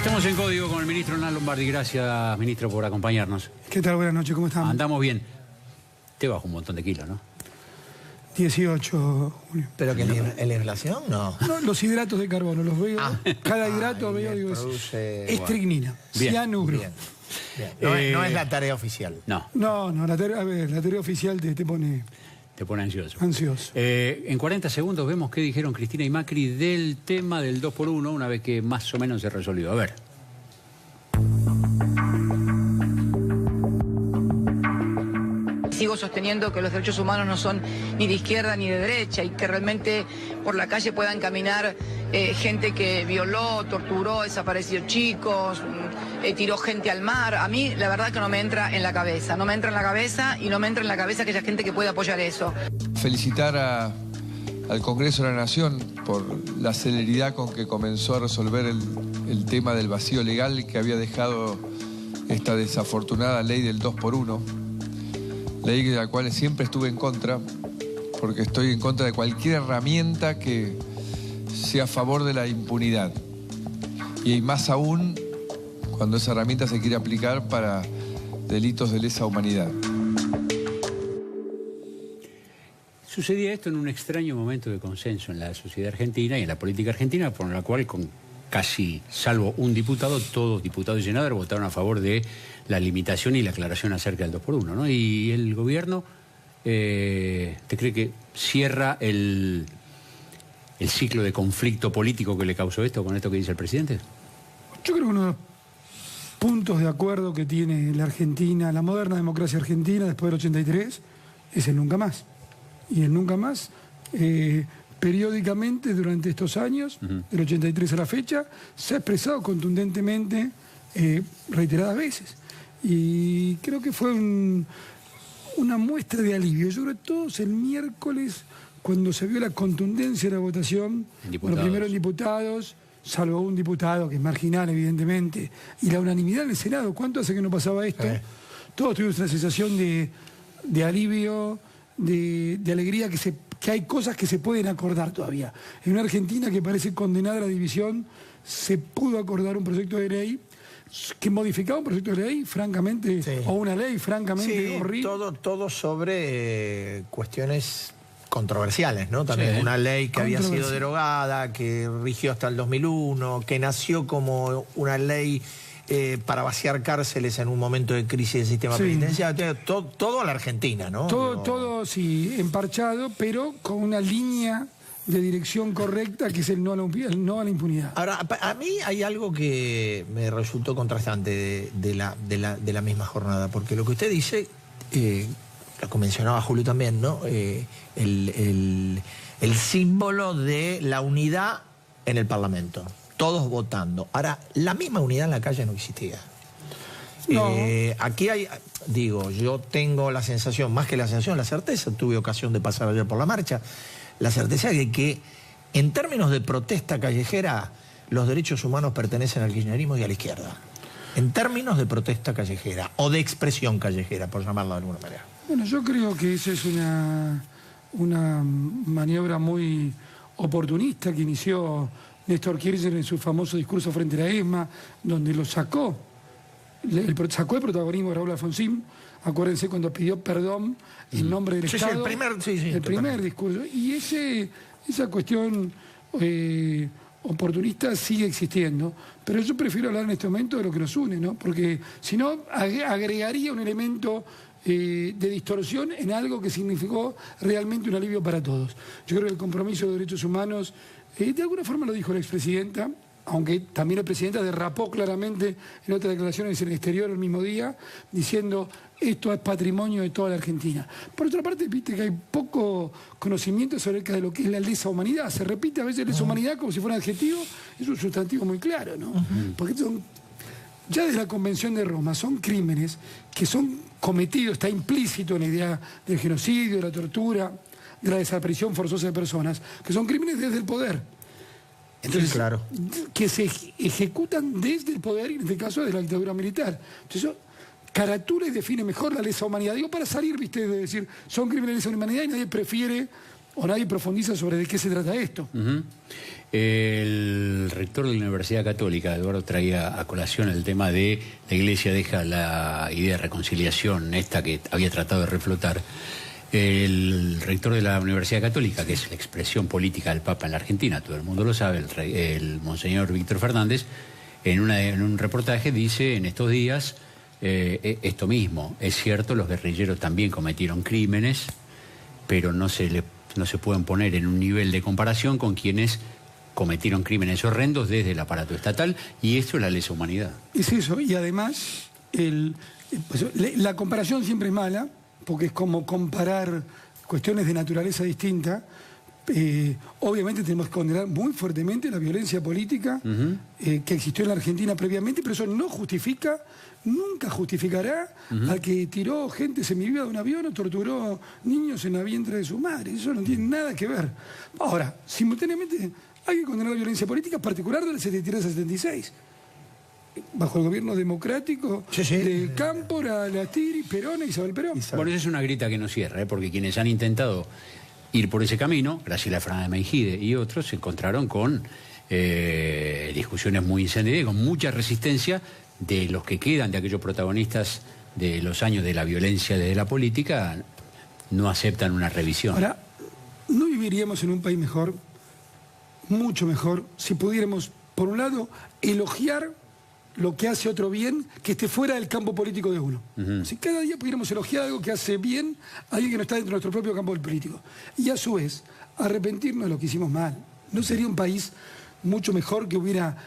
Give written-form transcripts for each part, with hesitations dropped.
Estamos en código con el ministro Hernán Lombardi. Gracias, ministro, por acompañarnos. ¿Qué tal? Buenas noches, ¿cómo están? Andamos bien. Te bajo un montón de kilos, ¿no? 18, Julio. ¿Pero que en la inflación? No. No, los hidratos de carbono, los veo. Cada hidrato veo, digo, produce... estricnina, Bien. cianuro. Bien. No es la tarea oficial. No. No, la tarea oficial te pone Te pone ansioso. ansioso. En 40 segundos vemos qué dijeron Cristina y Macri del tema del 2x1, una vez que más o menos se resolvió. A ver. Sigo sosteniendo que los derechos humanos no son ni de izquierda ni de derecha y que realmente por la calle puedan caminar gente que violó, torturó, desapareció chicos, tiró gente al mar. A mí la verdad que no me entra en la cabeza. No me entra en la cabeza y no me entra en la cabeza aquella gente que puede apoyar eso. Felicitar al Congreso de la Nación por la celeridad con que comenzó a resolver el tema del vacío legal que había dejado esta desafortunada ley del 2x1. Ley de la cual siempre estuve en contra, porque estoy en contra de cualquier herramienta que sea a favor de la impunidad. Y más aún cuando esa herramienta se quiere aplicar para delitos de lesa humanidad. Sucedía esto en un extraño momento de consenso en la sociedad argentina y en la política argentina, por la cual con casi, salvo un diputado, todos diputados y senadores votaron a favor de la limitación y la aclaración acerca del 2x1, ¿no? Y el gobierno, ¿te cree que cierra el ciclo de conflicto político que le causó esto con esto que dice el presidente? Yo creo que uno de los puntos de acuerdo que tiene la Argentina, la moderna democracia argentina después del 83, es el nunca más. Y el nunca más, periódicamente durante estos años, del 83 a la fecha, se ha expresado contundentemente reiteradas veces. Y creo que fue una muestra de alivio. Yo creo que todos el miércoles, cuando se vio la contundencia de la votación, bueno, primero en diputados, salvo un diputado que es marginal, evidentemente, y la unanimidad en el Senado. ¿Cuánto hace que no pasaba esto? Todos tuvimos una sensación de alivio, de alegría, que hay cosas que se pueden acordar todavía. En una Argentina que parece condenada a la división, se pudo acordar un proyecto de ley que modificaba un proyecto de ley, francamente, o una ley, francamente, horrible. Todo sobre cuestiones controversiales, ¿no? También una ley que había sido derogada, que rigió hasta el 2001, que nació como una ley para vaciar cárceles en un momento de crisis del sistema penitenciario. Todo a la Argentina, ¿no? Todo, sí, emparchado, pero con una línea de dirección correcta, que es el no a la impunidad. Ahora, a mí hay algo que me resultó contrastante de la misma jornada, porque lo que usted dice, lo mencionaba Julio también, ¿no? El símbolo de la unidad en el Parlamento, todos votando. Ahora, la misma unidad en la calle no existía. No. Aquí hay, yo tengo la sensación, más que la sensación, la certeza, tuve ocasión de pasar ayer por la marcha, la certeza de que en términos de protesta callejera los derechos humanos pertenecen al kirchnerismo y a la izquierda. En términos de protesta callejera o de expresión callejera, por llamarlo de alguna manera. Bueno, yo creo que esa es una maniobra muy oportunista que inició Néstor Kirchner en su famoso discurso frente a la ESMA, donde lo sacó el protagonismo de Raúl Alfonsín. Acuérdense cuando pidió perdón en nombre del Estado. El primer discurso. Y esa cuestión oportunista sigue existiendo. Pero yo prefiero hablar en este momento de lo que nos une, ¿no? Porque si no, agregaría un elemento de distorsión en algo que significó realmente un alivio para todos. Yo creo que el compromiso de derechos humanos, de alguna forma lo dijo la expresidenta, aunque también la presidenta derrapó claramente en otras declaraciones en el exterior el mismo día, diciendo esto es patrimonio de toda la Argentina. Por otra parte, viste que hay poco conocimiento acerca de lo que es la lesa humanidad. Se repite a veces lesa humanidad como si fuera un adjetivo, es un sustantivo muy claro, ¿no? Porque ya desde la Convención de Roma son crímenes que son cometidos, está implícito en la idea del genocidio, de la tortura, de la desaparición forzosa de personas, que son crímenes desde el poder. Entonces, claro, que se ejecutan desde el poder, y en este caso de la dictadura militar. Entonces eso caratura y define mejor la lesa humanidad. Digo, para salir, viste, de decir, son crímenes de lesa humanidad y nadie prefiere o nadie profundiza sobre de qué se trata esto. El rector de la Universidad Católica, Eduardo, traía a colación el tema de la Iglesia deja la idea de reconciliación, esta que había tratado de reflotar. El rector de la Universidad Católica, que es la expresión política del Papa en la Argentina, todo el mundo lo sabe, el monseñor Víctor Fernández, en un reportaje dice en estos días esto mismo. Es cierto, los guerrilleros también cometieron crímenes, pero no se pueden poner en un nivel de comparación con quienes cometieron crímenes horrendos desde el aparato estatal, y esto es la lesa humanidad. Es eso, y además la comparación siempre es mala, porque es como comparar cuestiones de naturaleza distinta. Obviamente tenemos que condenar muy fuertemente la violencia política que existió en la Argentina previamente, pero eso no justifica, nunca justificará al que tiró gente semiviva de un avión o torturó niños en la vientre de su madre. Eso no tiene nada que ver. Ahora, simultáneamente hay que condenar la violencia política, particular del 73 al 76. Bajo el gobierno democrático de Cámpora, Lastiri, Perón e Isabel Perón. Bueno, esa es una grita que no cierra, porque quienes han intentado ir por ese camino, Graciela Fernández Meijide y otros, se encontraron con discusiones muy incendiarias, con mucha resistencia de los que quedan, de aquellos protagonistas de los años de la violencia desde la política, no aceptan una revisión. Ahora, ¿no viviríamos en un país mejor, mucho mejor, si pudiéramos, por un lado, elogiar lo que hace otro bien, que esté fuera del campo político de uno? Si cada día pudiéramos elogiar algo que hace bien a alguien que no está dentro de nuestro propio campo político, y a su vez arrepentirnos de lo que hicimos mal, ¿no sería un país mucho mejor que hubiera?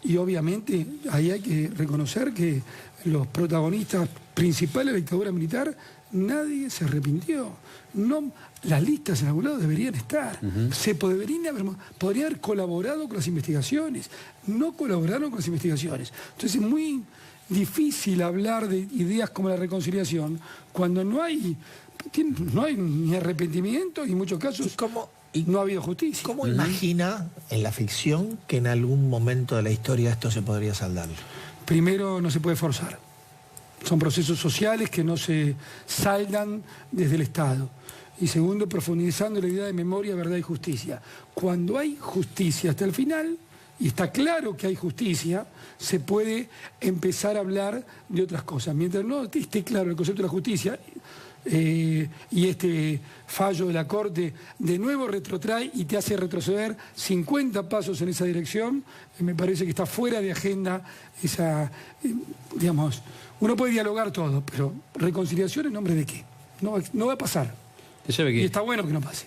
Y obviamente ahí hay que reconocer que los protagonistas principales de la dictadura militar, nadie se arrepintió. No, las listas en algún lado deberían estar. Podrían haber colaborado con las investigaciones. No colaboraron con las investigaciones. Entonces es muy difícil hablar de ideas como la reconciliación cuando no hay ni arrepentimiento y en muchos casos no ha habido justicia. ¿Cómo imagina en la ficción que en algún momento de la historia esto se podría saldar? Primero, no se puede forzar. Son procesos sociales que no se saldan desde el Estado. Y segundo, profundizando la idea de memoria, verdad y justicia. Cuando hay justicia hasta el final, y está claro que hay justicia, se puede empezar a hablar de otras cosas. Mientras no esté claro el concepto de la justicia, y este fallo de la Corte de nuevo retrotrae y te hace retroceder 50 pasos en esa dirección, me parece que está fuera de agenda esa, digamos, uno puede dialogar todo, pero reconciliación en nombre de qué, no va a pasar. Y está bueno que no pase.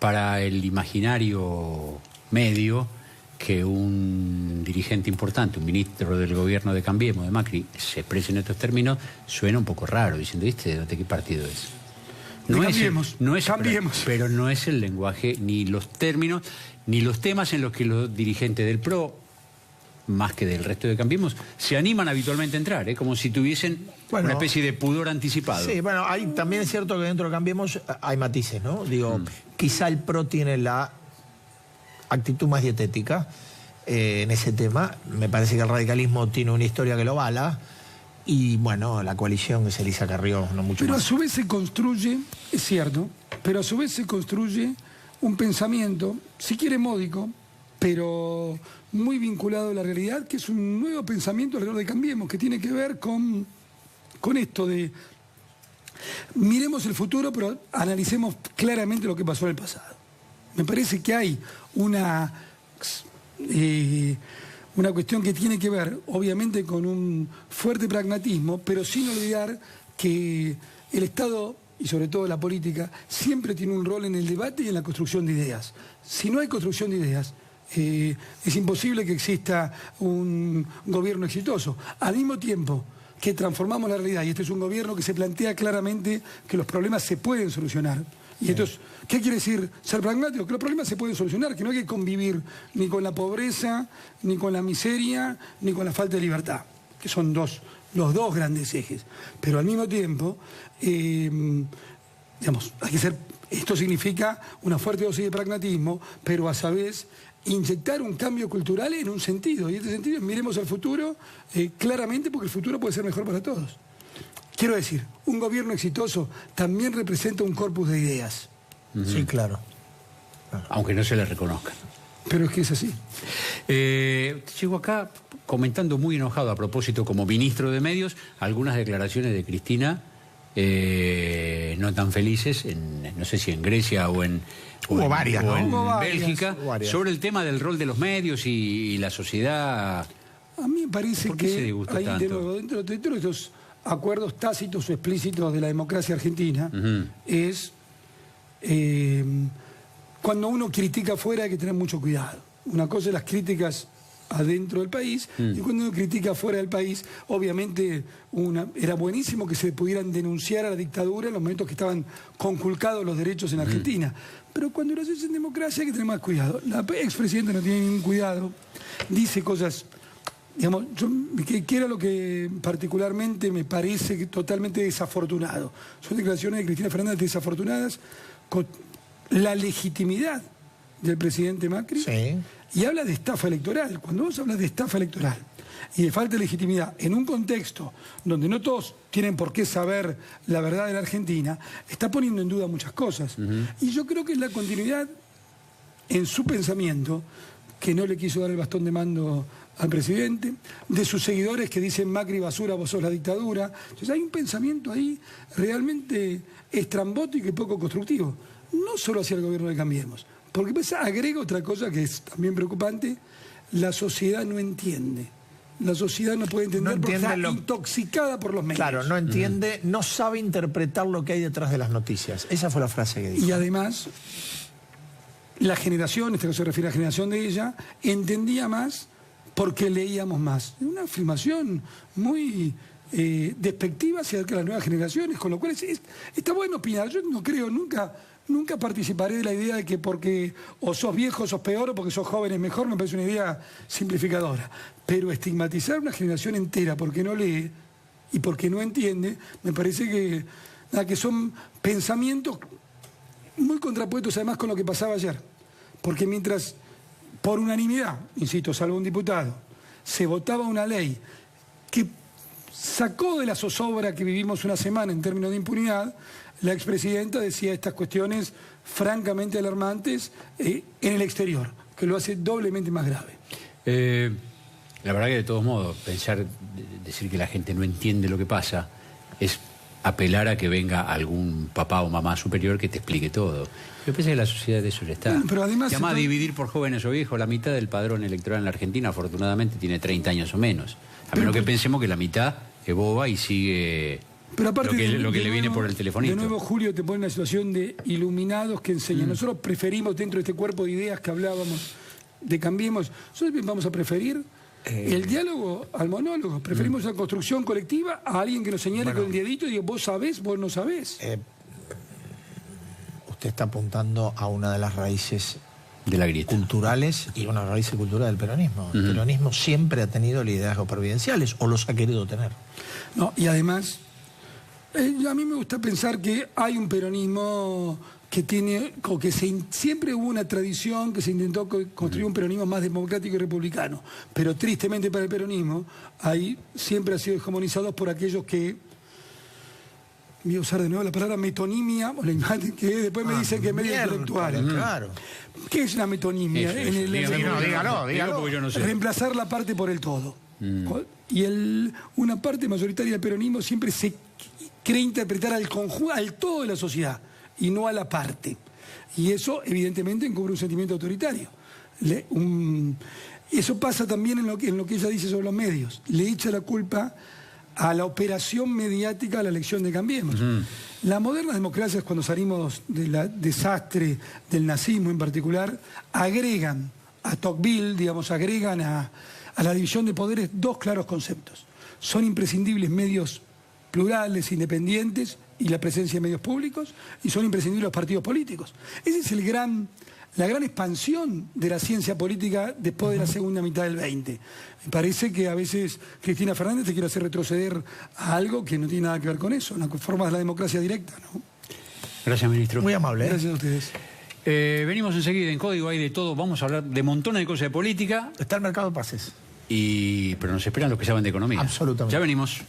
Para el imaginario medio, que un dirigente importante, un ministro del gobierno de Cambiemos, de Macri, se exprese en estos términos, suena un poco raro, diciendo, ¿viste de qué partido es? Cambiemos. Pero no es el lenguaje, ni los términos, ni los temas en los que los dirigentes del PRO, más que del resto de Cambiemos, se animan habitualmente a entrar, como si tuviesen una especie de pudor anticipado. Sí, bueno, también es cierto que dentro de Cambiemos hay matices, ¿no? Digo, quizá el PRO tiene la actitud más dietética en ese tema. Me parece que el radicalismo tiene una historia que lo vala. Y bueno, la coalición es Elisa Carrió, no mucho pero más. A su vez se construye, es cierto, pero a su vez se construye un pensamiento, si quiere módico, pero muy vinculado a la realidad, que es un nuevo pensamiento alrededor de Cambiemos, que tiene que ver con esto de miremos el futuro, pero analicemos claramente lo que pasó en el pasado. Me parece que hay una cuestión que tiene que ver, obviamente, con un fuerte pragmatismo, pero sin olvidar que el Estado, y sobre todo la política, siempre tiene un rol en el debate y en la construcción de ideas. Si no hay construcción de ideas, es imposible que exista un gobierno exitoso. Al mismo tiempo que transformamos la realidad, y este es un gobierno que se plantea claramente que los problemas se pueden solucionar. Y entonces, ¿qué quiere decir ser pragmático? Que los problemas se pueden solucionar, que no hay que convivir ni con la pobreza, ni con la miseria, ni con la falta de libertad, que son los dos grandes ejes. Pero al mismo tiempo, digamos, esto significa una fuerte dosis de pragmatismo, pero a su vez inyectar un cambio cultural en un sentido. Y en este sentido, miremos al futuro claramente, porque el futuro puede ser mejor para todos. quiero decir, un gobierno exitoso también representa un corpus de ideas. Sí, claro. Aunque no se le reconozca. Pero es que es así. Llego acá comentando muy enojado a propósito como ministro de Medios algunas declaraciones de Cristina no tan felices, no sé si en Grecia o en varias, ¿no? Hubo Bélgica, varias. sobre el tema del rol de los medios y la sociedad. A mí me parece ¿Por qué se que disgustó hay, de tanto? nuevo, dentro de estos acuerdos tácitos o explícitos de la democracia argentina, es cuando uno critica afuera hay que tener mucho cuidado. Una cosa es las críticas adentro del país, y cuando uno critica fuera del país, obviamente era buenísimo que se pudieran denunciar a la dictadura en los momentos que estaban conculcados los derechos en Argentina. Pero cuando lo haces en democracia hay que tener más cuidado. La expresidenta no tiene ningún cuidado, dice cosas, digamos, que era lo que particularmente me parece que totalmente desafortunado. Son declaraciones de Cristina Fernández desafortunadas con la legitimidad del presidente Macri. Sí. Y habla de estafa electoral. Cuando vos hablas de estafa electoral y de falta de legitimidad en un contexto donde no todos tienen por qué saber la verdad de la Argentina, está poniendo en duda muchas cosas. Y yo creo que es la continuidad en su pensamiento, que no le quiso dar el bastón de mando al presidente, de sus seguidores que dicen Macri basura, vos sos la dictadura. Entonces hay un pensamiento ahí realmente estrambótico y poco constructivo, no solo hacia el gobierno de Cambiemos. Porque pues, agrega otra cosa que es también preocupante: la sociedad no entiende. La sociedad no puede entender porque está intoxicada por los medios. Claro, no entiende, no sabe interpretar lo que hay detrás de las noticias. Esa fue la frase que dijo. Y además, la generación, este caso se refiere a la generación de ella, entendía más porque leíamos más. Una afirmación muy despectiva hacia las nuevas generaciones, con lo cual está bueno opinar. Yo no creo Nunca participaré de la idea de que porque o sos viejo sos peor o porque sos joven es mejor. Me parece una idea simplificadora. Pero estigmatizar a una generación entera porque no lee y porque no entiende, me parece que son pensamientos muy contrapuestos además con lo que pasaba ayer. Porque mientras por unanimidad, insisto, salvo un diputado, se votaba una ley que sacó de la zozobra que vivimos una semana en términos de impunidad, la expresidenta decía estas cuestiones francamente alarmantes en el exterior, que lo hace doblemente más grave. La verdad que de todos modos, decir que la gente no entiende lo que pasa, es apelar a que venga algún papá o mamá superior que te explique todo. Yo pensé que la sociedad de eso ya está. Bueno, pero además, se llama dividir por jóvenes o viejos. La mitad del padrón electoral en la Argentina, afortunadamente, tiene 30 años o menos. A menos que pensemos que la mitad es boba y sigue... Pero aparte lo que le viene por el telefonito. De nuevo, Julio te pone en una situación de iluminados que enseñan. Nosotros preferimos, dentro de este cuerpo de ideas que hablábamos, de Cambiemos, nosotros vamos a preferir el diálogo al monólogo. Preferimos la construcción colectiva a alguien que nos señale con el dedito y diga, vos sabés, vos no sabés. Usted está apuntando a una de las raíces de la grieta culturales y una raíz cultural del peronismo. El peronismo siempre ha tenido liderazgos providenciales o los ha querido tener. No, y además... a mí me gusta pensar que hay un peronismo que tiene, o que siempre hubo una tradición que se intentó construir un peronismo más democrático y republicano, pero tristemente para el peronismo siempre ha sido hegemonizado por aquellos que, voy a usar de nuevo la palabra metonimia, que después me dicen que es medio intelectual. Claro. ¿Qué es la metonimia? Dígalo. Porque yo no sé. Reemplazar la parte por el todo. Y una parte mayoritaria del peronismo siempre se cree interpretar al conjunto, al todo de la sociedad y no a la parte. Y eso evidentemente encubre un sentimiento autoritario. Eso pasa también en lo que ella dice sobre los medios. Le echa la culpa a la operación mediática a la elección de Cambiemos. Las modernas democracias, cuando salimos del desastre del nazismo en particular, agregan a Tocqueville, digamos, agregan a la división de poderes dos claros conceptos. Son imprescindibles medios plurales, independientes y la presencia de medios públicos, y son imprescindibles los partidos políticos. Esa es la gran expansión de la ciencia política después de la segunda mitad del 20. Me parece que a veces Cristina Fernández te quiere hacer retroceder a algo que no tiene nada que ver con eso, una forma de la democracia directa, ¿no? Gracias, ministro. Muy amable. Gracias a ustedes. Venimos enseguida en Código, hay de todo, vamos a hablar de montones de cosas de política. Está el mercado de pases. Pero nos esperan los que saben de economía. Absolutamente. Ya venimos.